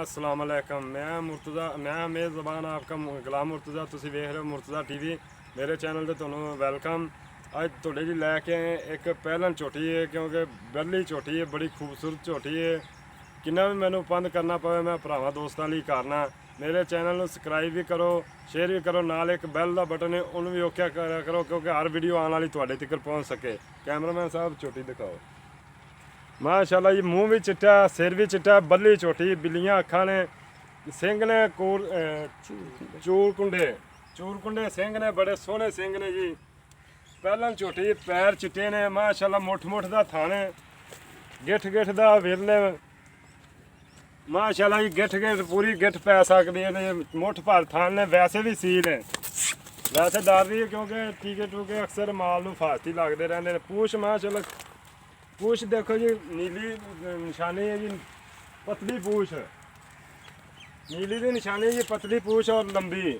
अस्सलाम वालेकुम। मैं मेज़बान आपका गुलाम मुर्तज़ा। तुसीं वेख रहे हो मुर्तज़ा टीवी। मेरे चैनल ते तुहानूं वेलकम। अज तुहाडे जी लैके आए एक पहलन झोटी है, क्योंकि बरली झोटी है, बड़ी खूबसूरत झोटी है। किन्ना भी मैनू पंद करना पवे मैं भरावां दोस्तां लई करना। मेरे चैनल नूं सबसक्राइब भी करो, शेयर भी करो, नाल एक बैल का बटन है उन्होंने भी ओके करो, क्योंकि हर वीडियो आने वाली तुहाडे तक पहुँच सके। कैमरामैन साहब झोटी दिखाओ। माशाल्लाह जी, मूँह भी चिट्टा, सिर भी चिट्टा, बल्ली झोटी, बिल्लियां अखां ने, सिंह ने चूर कुंडे सिंह ने, बड़े सोहने सिंह ने जी। पहलन झोटी, पैर चिट्टे ने माशाल्लाह, मुठ दा थाने, गिठ दा विरले माशाल्लाह जी, गिठ पूरी गिठ पै सकदी है। मुठ भर थान ने, वैसे भी सील है, वैसे डर रही है क्योंकि टीके टूके अक्सर माल नूं फास्टी लगदे रहिंदे ने। पूछ माशाल्लाह, पूछ देखो जी, नीली निशानी है जी, पतली पूछ, नीली की निशानी है जी, पतली पूछ और लंबी।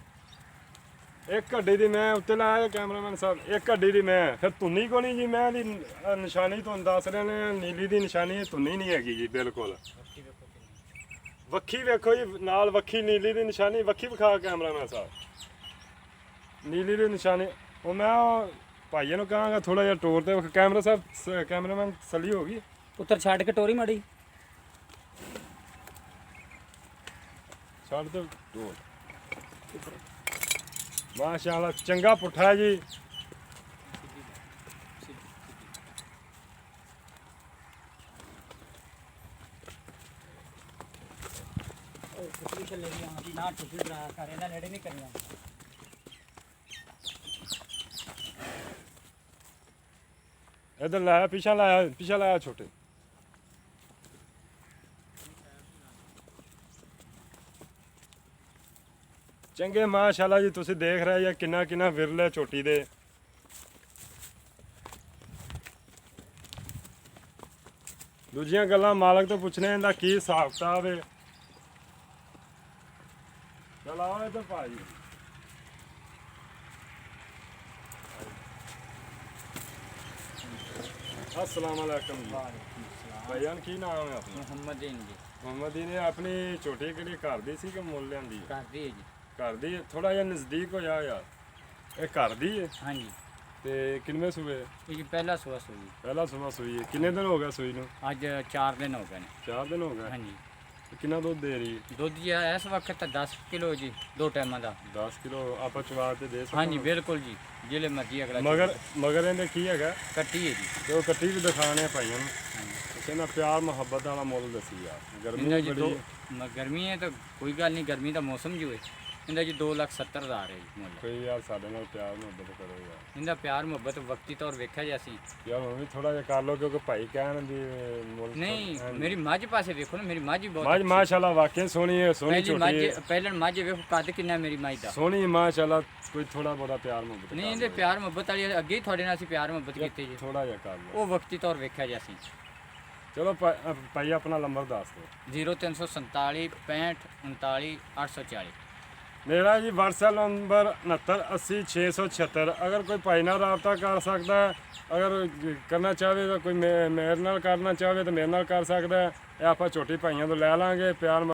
एक हड्डी दी मैं उत्ते लाया कैमरामैन साहब, एक हड्डी दी मैं, फिर धुन्नी को नहीं जी। मैं दी निशानी तुहानूं दस रहे ने, नीली दी निशानी धुन्नी नहीं हैगी जी बिल्कुल। वक्खी वेखो जी, नाल वक्खी नीली दी निशानी, वक्खी विखा कैमरामैन साहब, नीली दी निशानी। वो मैं भाइयों ਨੂੰ ਕਹਾਂਗਾ थोड़ा ਜਿਹਾ टोर ਤੇ कैमरा साहब, कैमरामैन सली होगी ਉੱਤਰ ਛੱਡ ਕੇ ਟੋਰੀ ਮਾੜੀ छड़ दो टोर। माशाल्लाह चंगा पुट्ठा है जी। ਨਾ ਟੁੱਟੀ ਡਰਾ ਕਰ ਇਹਦਾ ਨੇੜੇ ਨਹੀਂ ਕਰਨਾ। इधर लाया, पीछा लाया छोटे। चंगे माशाल्लाह जी, तुसीं देख रहे जी किन्ना किन्ना विरले झोटी दे। दूजियां गल्लां मालक तो पुछने इहदा की हिसाब किताब है। चल आओ इधर भाई। अस्सलाम वालेकुम जी। भाईजान की नाम है अपना? ਮੁਹੰਮਦੀਨ ਜੀ। मोहम्मद जी ने अपनी छोटी किहड़ी घर दी सी कि मुੱਲ ਲਿਆਂਦੀ? ਕਰਦੀ ਹੈ ਜੀ। घर दी है, थोड़ा जिहा नज़दीक हो जा यार। ये घर दी है ਹਾਂਜੀ ते किन्ने सूबे? ਇਹ ਜੀ ਪਹਿਲਾ ਸੂਆ ਸੂਈ। पहला सुबह सूई है। किन्ने दिन हो गए सूई नूं? ਅੱਜ 4 ਦਿਨ ਹੋ ਗਏ ਨੇ। 4 दिन हो गए। ਹਾਂਜੀ ते किन्ना दुध दे रही है? ਦੁੱਧ ਜੀ ਇਸ ਵਕਤ ਤਾਂ 10 ਕਿਲੋ ਜੀ, ਦੋ ਟਾਈਮਾਂ ਦਾ। 10 किलो आप चवा ते दे सकते ਹਾਂਜੀ ਬਿਲकुल ਜੀ, ਜਿਹੜੇ ਮਰਜ਼ੀ ਅਗਲਾ मगर इहने की हैगा ਕੱਟੀ ਹੈ ਜੀ। ते वो कट्टी भी दिखाने भाइयों नूं। कहना प्यार मुहब्बत वाला मुੱਲ दसी यार। गर्मी ਇਹਨਾਂ ਜੀ बड़ी ਗਰਮੀ ਹੈ ਤਾਂ ਕੋਈ ਗੱਲ ਨਹੀਂ, ਗਰਮੀ ਦਾ ਮੌਸਮ ਜੀ ਹੋਏ। ਇਹਦਾ ਜੀ 2,70,000 ਹੈ ਜੀ ਮੁੱਲ। कोई यार साडे नाल प्यार मुहब्बत करो यार। ਇਹਦਾ ਪਿਆਰ ਮੁਹੱਬਤ ਵਕਤੀ ਤੌਰ ਵੇਖਿਆ ਜੀ ਅਸੀਂ। यार मैं भी थोड़ा जिहा कर लो, क्योंकि भाई कहण दी मुੱਲ ਨਹੀਂ ਮੇਰੀ ਮੱਝ ਪਾਸੇ ਵੇਖੋ ਨਾ, ਮੇਰੀ ਮੱਝ ਬਹੁਤ मज माशाल्लाह वाकई सोहनी है, सोहनी ਪਹਿਲੀ छोटी ਮੱਝ है, ਪਹਿਲਣ ਮੱਝ ਵੇਖੋ ਕੱਦ ਕਿੰਨਾ ਮੇਰੀ ਮੱਝ ਦਾ। सोहनी माशाल्लाह। कोई थोड़ा बड़ा प्यार मुहब्बत ਨਹੀਂ ਇਹਦੇ ਪਿਆਰ ਮੁਹੱਬਤ ਵਾਲੀ ਅੱਗੇ ਹੀ ਤੁਹਾਡੇ ਨਾਲ ਅਸੀਂ ਪਿਆਰ ਮੁਹੱਬਤ ਕੀਤੀ ਜੀ। थोड़ा जिहा कर लो। ਉਹ ਵਕਤੀ ਤੌਰ ਵੇਖਿਆ ਜੀ ਅਸੀਂ। चलो भाई अपना नंबर दस दो। 0347 65 39 840। मेरा जी WhatsApp नंबर 6980 676। अगर कोई भाई नाल रबता कर सकता है, अगर करना चाहे तो कोई मेरे नाल करना चाहे तो मेरे नाल कर सकता है। ये आप छोटी भाइयों तो लै लांगे प्यार।